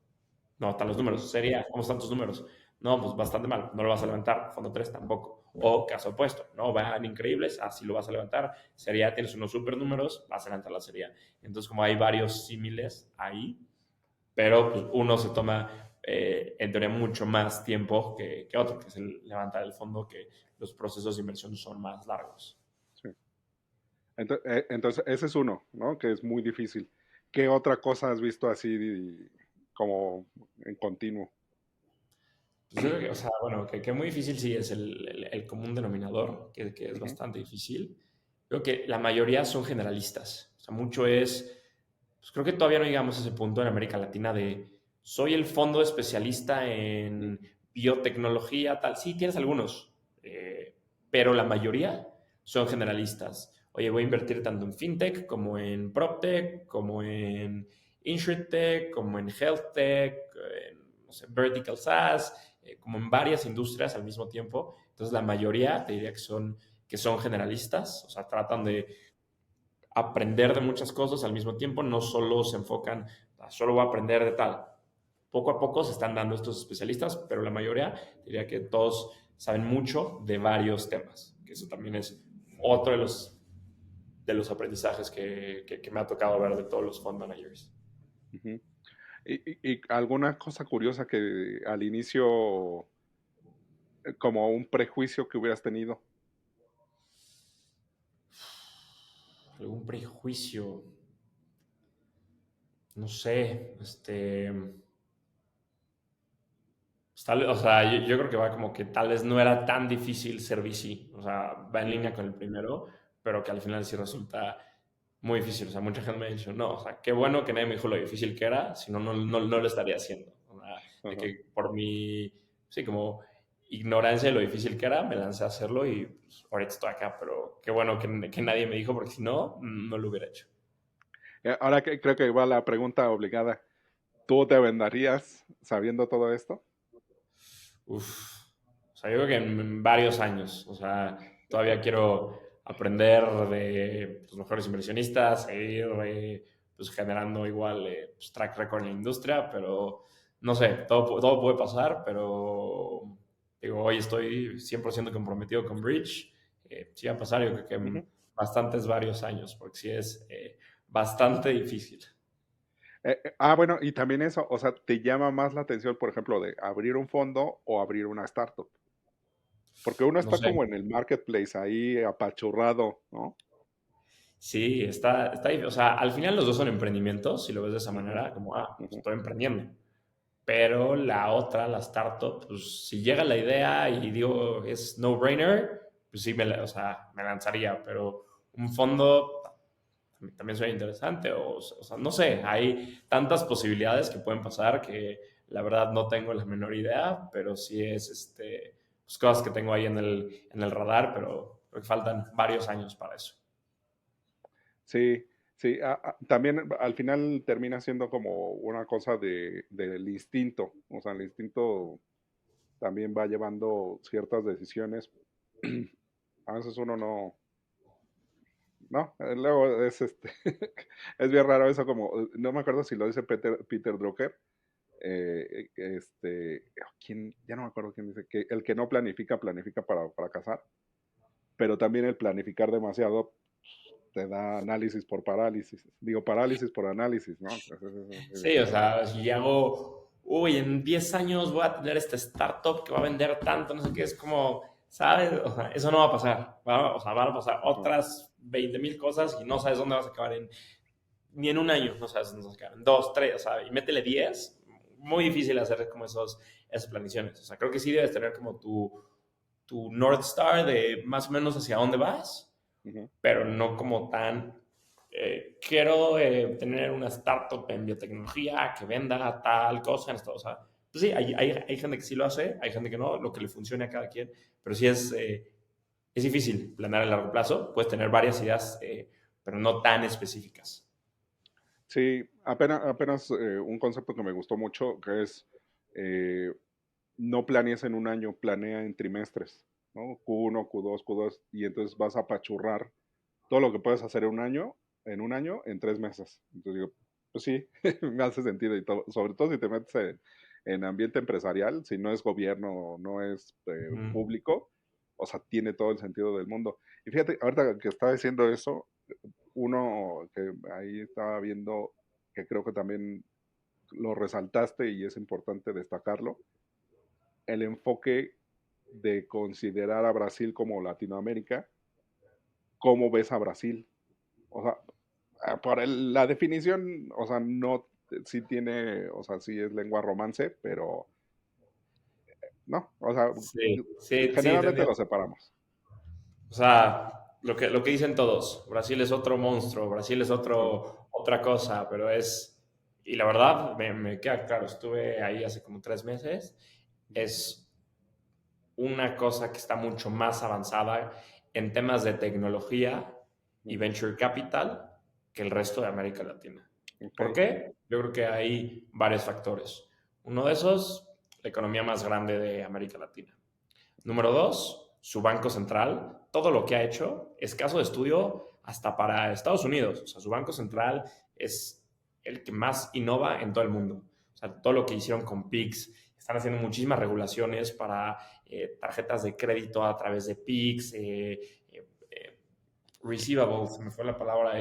No, están los Ujú. números. Sería, ¿cómo están tus números? No, pues bastante mal. No lo vas a levantar. Fondo 3 tampoco. O caso opuesto. No, van increíbles. Así lo vas a levantar. Sería, tienes unos super números, vas a levantar la serie. Entonces, como hay varios símiles ahí, pero pues, uno se toma, en teoría, mucho más tiempo que otro, que es el levantar el fondo, que los procesos de inversión son más largos. Sí. Entonces, ese es uno, ¿no? Que es muy difícil. ¿Qué otra cosa has visto así como en continuo? Pues yo creo que, o sea, bueno, que muy difícil sí es el común denominador, que es Ujú. bastante difícil. Creo que la mayoría son generalistas. O sea, mucho es, pues creo que todavía no llegamos a ese punto en América Latina de soy el fondo especialista Mm. en biotecnología, tal. Sí, tienes algunos, pero la mayoría son generalistas. Oye, voy a invertir tanto en fintech como en proptech, como en insurtech, como en healthtech, en, no sé, vertical SaaS, como en varias industrias al mismo tiempo. Entonces, la mayoría te diría que son generalistas, o sea, tratan de aprender de muchas cosas al mismo tiempo, no solo se enfocan, solo voy a aprender de tal. Poco a poco se están dando estos especialistas, pero la mayoría diría que todos saben mucho de varios temas, que eso también es otro de los aprendizajes que me ha tocado ver de todos los fund managers. Ujú. Y alguna cosa curiosa que al inicio, como un prejuicio que hubieras tenido. ¿Algún prejuicio? No sé, o sea, yo creo que va como que tal vez no era tan difícil ser VC, o sea, va en línea Ujú. con el primero, pero que al final sí resulta muy difícil, o sea, mucha gente me ha dicho, no, o sea, qué bueno que nadie me dijo lo difícil que era, si no, no lo estaría haciendo, o sea, de Ajá. que por mi, sí, como ignorancia de lo difícil que era, me lancé a hacerlo y pues, ahorita estoy acá, pero qué bueno que nadie me dijo, porque si no, no lo hubiera hecho. Ahora que creo que va la pregunta obligada. ¿Tú te venderías sabiendo todo esto? Uf. O sea, yo creo que en varios años. O sea, todavía quiero aprender de los mejores inversionistas, seguir pues, generando igual pues, track record en la industria, pero no sé, todo puede pasar, pero digo, hoy estoy 100% comprometido con Bridge. Sí va a pasar, yo creo que en Ujú. bastantes varios años, porque sí es bastante difícil. Bueno, y también eso, o sea, ¿te llama más la atención, por ejemplo, de abrir un fondo o abrir una startup? Porque uno No está sé. como en el marketplace ahí apachurrado, ¿no? Sí, o sea, al final los dos son emprendimientos, si lo ves de esa Ujú. manera, como, pues Ujú. estoy emprendiendo. Pero la otra, la startup, pues si llega la idea y digo es no-brainer, pues sí, o sea, me lanzaría, pero un fondo también suena interesante, o sea, no sé, hay tantas posibilidades que pueden pasar que la verdad no tengo la menor idea, pero sí es, pues cosas que tengo ahí en el radar, pero creo que faltan varios años para eso. Sí, sí, también al final termina siendo como una cosa del instinto, o sea, el instinto también va llevando ciertas decisiones. A veces uno no, luego es es bien raro eso como, no me acuerdo si lo dice Peter Drucker, quién, ya no me acuerdo quién dice, que el que no planifica, planifica para fracasar, pero también el planificar demasiado te da análisis por parálisis, digo parálisis por análisis, ¿no? Sí, o sea, si hago, uy, en 10 años voy a tener esta startup que va a vender tanto, no sé qué, es como, ¿sabes? O sea, eso no va a pasar. O sea, van a pasar Ajá, otras 20,000 cosas y no sabes dónde vas a acabar ni en un año, no sabes dónde vas a acabar, en dos, tres, o sea, y métele 10, muy difícil hacer como esas planeaciones. O sea, creo que sí debes tener como tu North Star de más o menos hacia dónde vas, ujú. pero no como tan, quiero tener una startup en biotecnología que venda tal cosa en esto. O sea, pues sí, hay gente que sí lo hace, hay gente que no, lo que le funcione a cada quien, pero sí es difícil planear a largo plazo. Puedes tener varias ideas, pero no tan específicas. Sí, apenas un concepto que me gustó mucho, que es eh, no planees en un año, planea en trimestres, ¿no? Q1, Q2, Q2, y entonces vas a apachurrar todo lo que puedes hacer en 3 meses. Entonces digo, pues sí, me hace sentido y todo, sobre todo si te metes en ambiente empresarial, si no es gobierno, no es Ujú. público, o sea, tiene todo el sentido del mundo. Y fíjate, ahorita que estaba diciendo eso, uno que ahí estaba viendo, que creo que también lo resaltaste y es importante destacarlo, el enfoque de considerar a Brasil como Latinoamérica. ¿Cómo ves a Brasil? O sea, la definición, o sea, no, sí tiene, o sea, sí es lengua romance, pero no, o sea, Sí, sí, sí, te generalmente entiendo. lo separamos. O sea, lo que dicen todos, Brasil es otro monstruo, Brasil es Sí. otra cosa, pero y la verdad, me queda claro, estuve ahí hace como 3 meses, es una cosa que está mucho más avanzada en temas de tecnología y Ujú. venture capital que el resto de América Latina. Ok. ¿Por qué? Yo creo que hay varios factores. Uno de esos, la economía más grande de América Latina. Número dos, su banco central, todo lo que ha hecho es caso de estudio hasta para Estados Unidos. O sea, su banco central es el que más innova en todo el mundo. O sea, todo lo que hicieron con PIX, están haciendo muchísimas regulaciones para tarjetas de crédito a través de PIX, receivables, se me fue la palabra,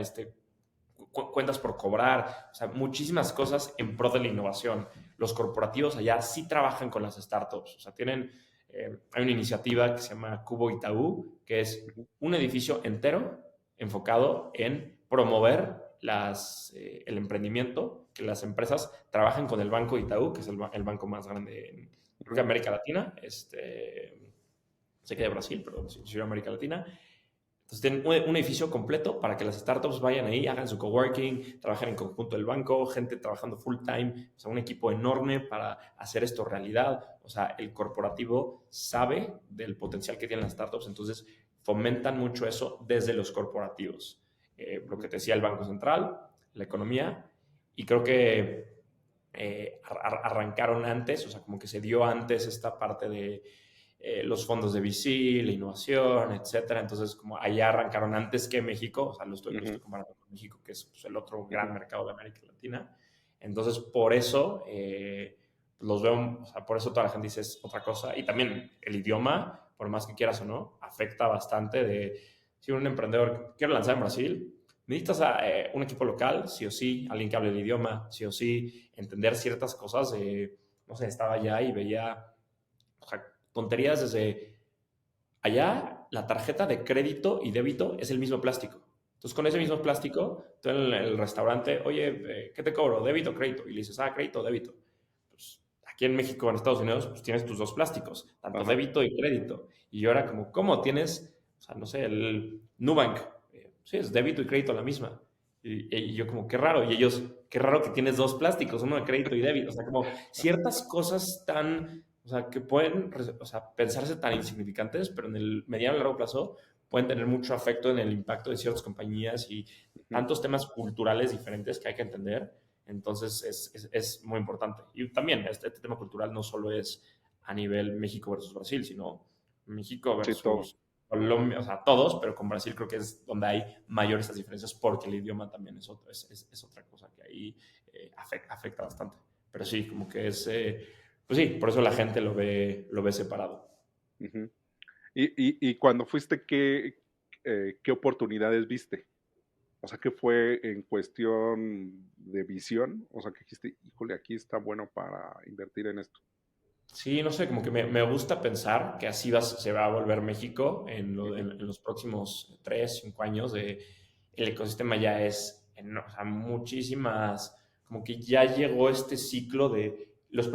cuentas por cobrar, o sea, muchísimas cosas en pro de la innovación. Los corporativos allá sí trabajan con las startups, o sea, hay una iniciativa que se llama Cubo Itaú, que es Ujú. un edificio entero enfocado en promover el emprendimiento, que las empresas trabajen con el Banco Itaú, que es el banco más grande en, creo que Ujú. América Latina, sé que de Brasil, pero sí, América Latina. Entonces tienen un edificio completo para que las startups vayan ahí, hagan su coworking, trabajen en conjunto del banco, gente trabajando full time, o sea, un equipo enorme para hacer esto realidad. O sea, el corporativo sabe del potencial que tienen las startups, entonces fomentan mucho eso desde los corporativos. Lo que Ujú. te decía el Banco Central, la economía, y creo que arrancaron antes, o sea, como que se dio antes esta parte de los fondos de VC, la innovación, etcétera. Entonces, como allá arrancaron antes que México, o sea, lo estoy Ujú. comparando con México, que es pues, el otro gran Ujú. mercado de América Latina. Entonces, por eso los veo, o sea, por eso toda la gente dice es otra cosa. Y también el idioma, por más que quieras o no, afecta bastante de si un emprendedor quiere lanzar en Brasil, necesitas un equipo local, sí o sí, alguien que hable el idioma, sí o sí, entender ciertas cosas. No sé, estaba allá y veía, o sea, tonterías desde allá, la tarjeta de crédito y débito es el mismo plástico. Entonces, con ese mismo plástico, tú en el restaurante, oye, ¿qué te cobro? ¿Débito o crédito? Y le dices, crédito o débito. Pues, aquí en México, en Estados Unidos, pues tienes tus dos plásticos, tanto Ajá. débito y crédito. Y yo era como, ¿cómo tienes? O sea, no sé, el Nubank. Sí, es débito y crédito la misma. Y yo como, qué raro. Y ellos, qué raro que tienes dos plásticos, uno de crédito y débito. O sea, como ciertas cosas tan, o sea, que pueden, o sea, pensarse tan insignificantes, pero en el mediano y largo plazo pueden tener mucho afecto en el impacto de ciertas compañías y Ujú. tantos temas culturales diferentes que hay que entender. Entonces es muy importante. Y también este tema cultural no solo es a nivel México versus Brasil, sino México Sí, todo. versus Colombia, o sea, todos, pero con Brasil creo que es donde hay mayores estas diferencias porque el idioma también es otra cosa que ahí afecta bastante. Pero sí, como que pues sí, por eso la gente lo ve separado. Ujú. Y cuando fuiste, ¿qué oportunidades viste? O sea, ¿qué fue en cuestión de visión? O sea, que dijiste, híjole, aquí está bueno para invertir en esto. Sí, no sé, como que me gusta pensar que así se va a volver México Ujú. en los próximos 3, 5 años. El ecosistema ya o sea, muchísimas, como que ya llegó este ciclo de los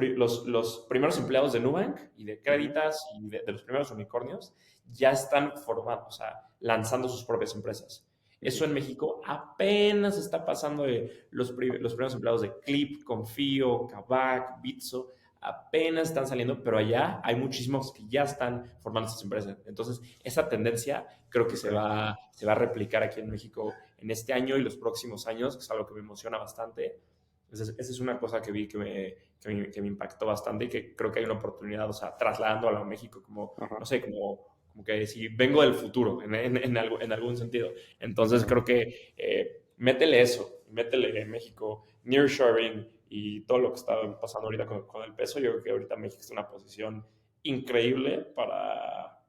primeros empleados de Nubank y de Ujú. Creditas y de los primeros unicornios ya están formando, o sea, lanzando sus propias empresas. Ujú. Eso en México apenas está pasando de los primeros empleados de Clip, Confío, Kavak, Bitso apenas están saliendo, pero allá hay muchísimos que ya están formando estas empresas. Entonces, esa tendencia creo que Ok. se va a replicar aquí en México en este año y los próximos años, que es algo que me emociona bastante. Entonces, esa es una cosa que vi que me impactó bastante y que creo que hay una oportunidad, o sea, trasladándolo a México, como, Ajá. no sé, como que si vengo del futuro en algún sentido. Entonces, Ajá. creo que métele eso, métele México, nearshoring y todo lo que está pasando ahorita con el peso. Yo creo que ahorita México está en una posición increíble para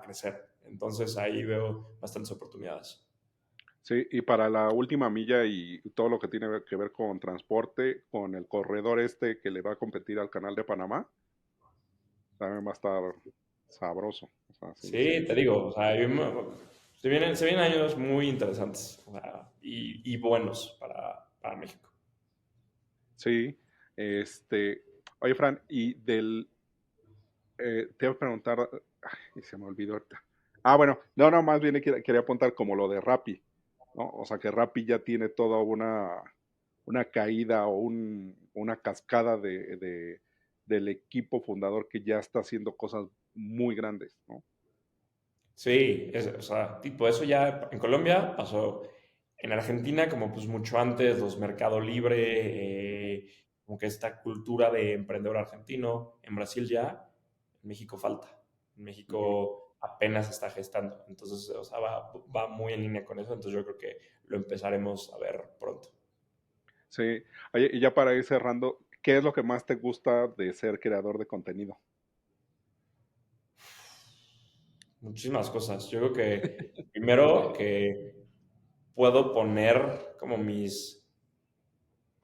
crecer. Entonces, ahí veo bastantes oportunidades. Sí, y para la última milla y todo lo que tiene que ver con transporte, con el corredor este que le va a competir al Canal de Panamá, también va a estar sabroso. O sea, sí, Sí, sí, te digo, o sea, se vienen años muy interesantes, o sea, y buenos para México. sí. Oye, Fran, te voy a preguntar, ay, y se me olvidó ahorita. Ah, bueno, no, no, más bien quería apuntar como lo de Rappi, ¿no? O sea, que Rappi ya tiene toda una caída o una cascada del equipo fundador que ya está haciendo cosas muy grandes, ¿no? Sí, o sea, tipo, eso ya en Colombia pasó. En Argentina, como pues mucho antes, los Mercado Libre, como que esta cultura de emprendedor argentino. En Brasil ya, en México falta. En Ujú. México apenas se está gestando. Entonces, o sea, va muy en línea con eso. Entonces, yo creo que lo empezaremos a ver pronto. Sí. Oye, y ya para ir cerrando, ¿qué es lo que más te gusta de ser creador de contenido? Muchísimas cosas. Yo creo que primero que puedo poner como o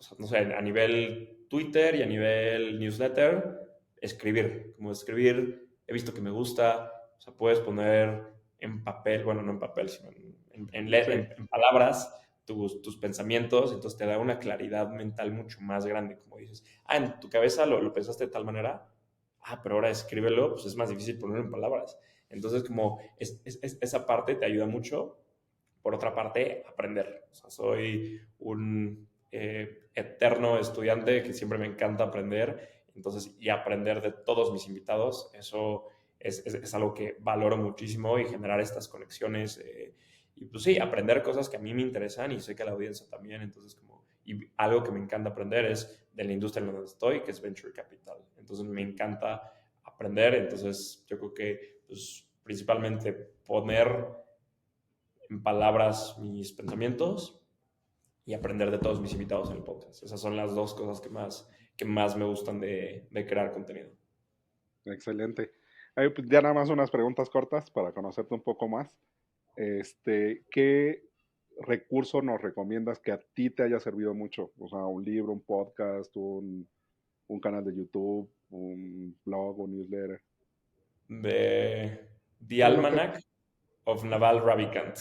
sea, no sé, a nivel Twitter y a nivel newsletter, escribir, he visto que me gusta, o sea, puedes poner en papel, bueno, no en papel, sino Sí, en palabras tus pensamientos, entonces te da una claridad mental mucho más grande, como dices, en tu cabeza lo pensaste de tal manera, pero ahora escríbelo, pues es más difícil ponerlo en palabras. Entonces, como esa parte te ayuda mucho. Por otra parte, aprender. O sea, soy un eterno estudiante que siempre me encanta aprender. Entonces, y aprender de todos mis invitados, eso es algo que valoro muchísimo y generar estas conexiones. Y pues sí, aprender cosas que a mí me interesan y sé que a la audiencia también. Entonces, y algo que me encanta aprender es de la industria en la que estoy, que es Venture Capital. Entonces, me encanta aprender. Entonces, yo creo que pues, principalmente poner en palabras mis pensamientos y aprender de todos mis invitados en el podcast. Esas son las dos cosas que más me gustan de crear contenido. excelente. Pues ya nada más unas preguntas cortas para conocerte un poco más. ¿Qué recurso nos recomiendas que a ti te haya servido mucho? O sea, un libro, un podcast, un canal de YouTube, un blog, un newsletter. De The Lo que... Almanac of Naval Ravikant,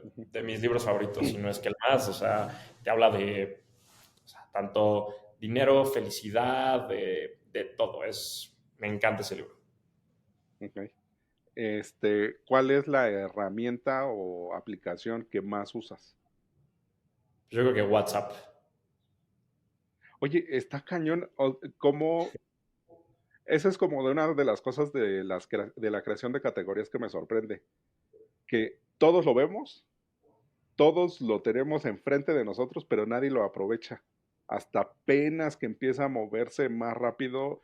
Ujú. de mis libros favoritos, si no es que el más, o sea, te habla de o sea, tanto dinero, felicidad, de todo. Me encanta ese libro. Ok. ¿Cuál es la herramienta o aplicación que más usas? Yo creo que WhatsApp. Oye, está cañón. ¿Cómo? Esa es como de una de las cosas de la creación de categorías que me sorprende. Que todos lo vemos, todos lo tenemos enfrente de nosotros, pero nadie lo aprovecha. Hasta apenas que empieza a moverse más rápido.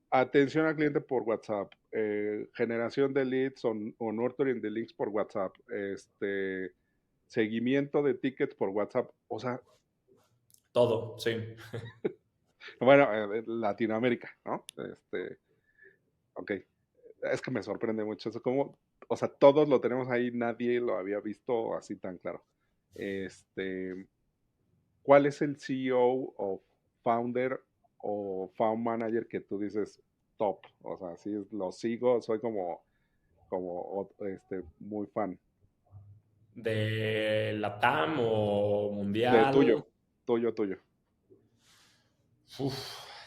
Atención al cliente por WhatsApp. Generación de leads o nurturing de links por WhatsApp. Seguimiento de tickets por WhatsApp. O sea, Todo, sí. bueno, Latinoamérica, ¿no? Ok. Es que me sorprende mucho eso. Como, o sea, todos lo tenemos ahí, nadie lo había visto así tan claro. Este, ¿Cuál es el CEO o founder o found manager que tú dices top? O sea, sí, lo sigo, soy muy fan. De la TAM o De Mundial. tuyo, tuyo, tuyo. Uf,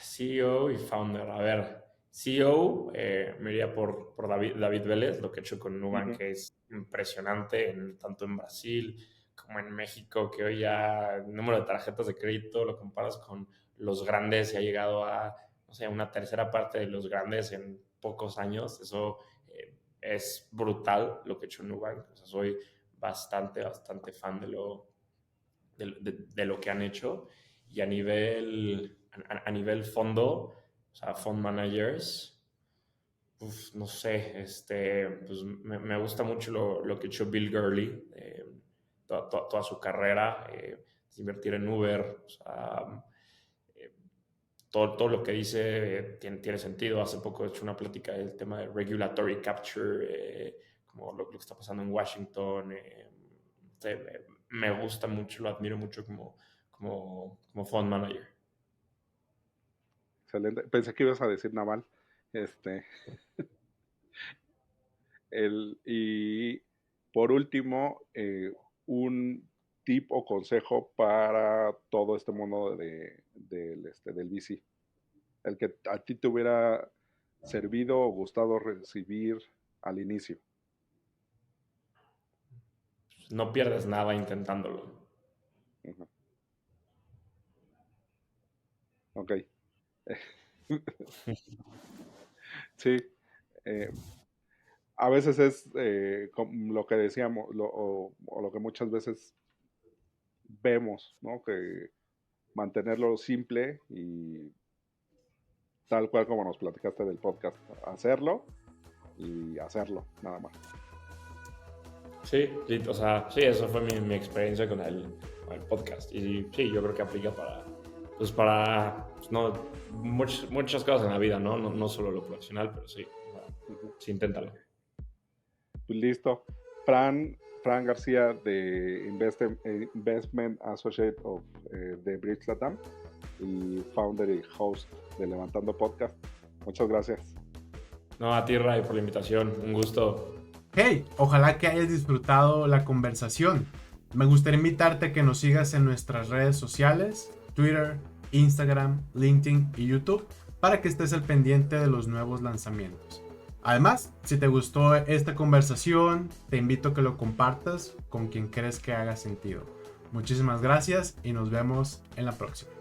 CEO y founder. A ver, CEO me iría por David Vélez, lo que he hecho con Nubank, Ujú. que es impresionante, tanto en Brasil como en México, que hoy ya el número de tarjetas de crédito lo comparas con los grandes y ha llegado a, no sé, una tercera parte de los grandes en pocos años. Eso es brutal lo que ha hecho Nubank. O sea, soy bastante fan de lo que han hecho. Y a nivel fondo, o sea, fund managers, no sé, pues me gusta mucho lo que ha hecho Bill Gurley, toda su carrera, invertir en Uber, o sea, todo lo que dice tiene sentido. Hace poco he hecho una plática del tema de regulatory capture, como lo que está pasando en Washington. Me gusta mucho, lo admiro mucho como fund manager. Excelente. Pensé que ibas a decir Naval. Y por último, un tip o consejo para todo este mundo del VC. El que a ti te hubiera servido o gustado recibir al inicio. No pierdes nada intentándolo. Uh-huh. Ok. Sí. A veces es lo que decíamos, o lo que muchas veces vemos, ¿no? Que mantenerlo simple y tal cual como nos platicaste del podcast, hacerlo y hacerlo, nada más. Sí, o sea, sí, eso fue mi experiencia con el podcast. Y sí, yo creo que aplica para no, muchas cosas en la vida, ¿no? No solo lo profesional, pero sí, sí, inténtalo. Pues listo. Fran García de Investment Associate de Bridge Latam y founder y host de Levantando Podcast. Muchas gracias. No, a ti, Ray, por la invitación. Un gusto. Hey, ojalá que hayas disfrutado la conversación. Me gustaría invitarte a que nos sigas en nuestras redes sociales, Twitter, Instagram, LinkedIn y YouTube, para que estés al pendiente de los nuevos lanzamientos. Además, si te gustó esta conversación, te invito a que lo compartas con quien crees que haga sentido. Muchísimas gracias y nos vemos en la próxima.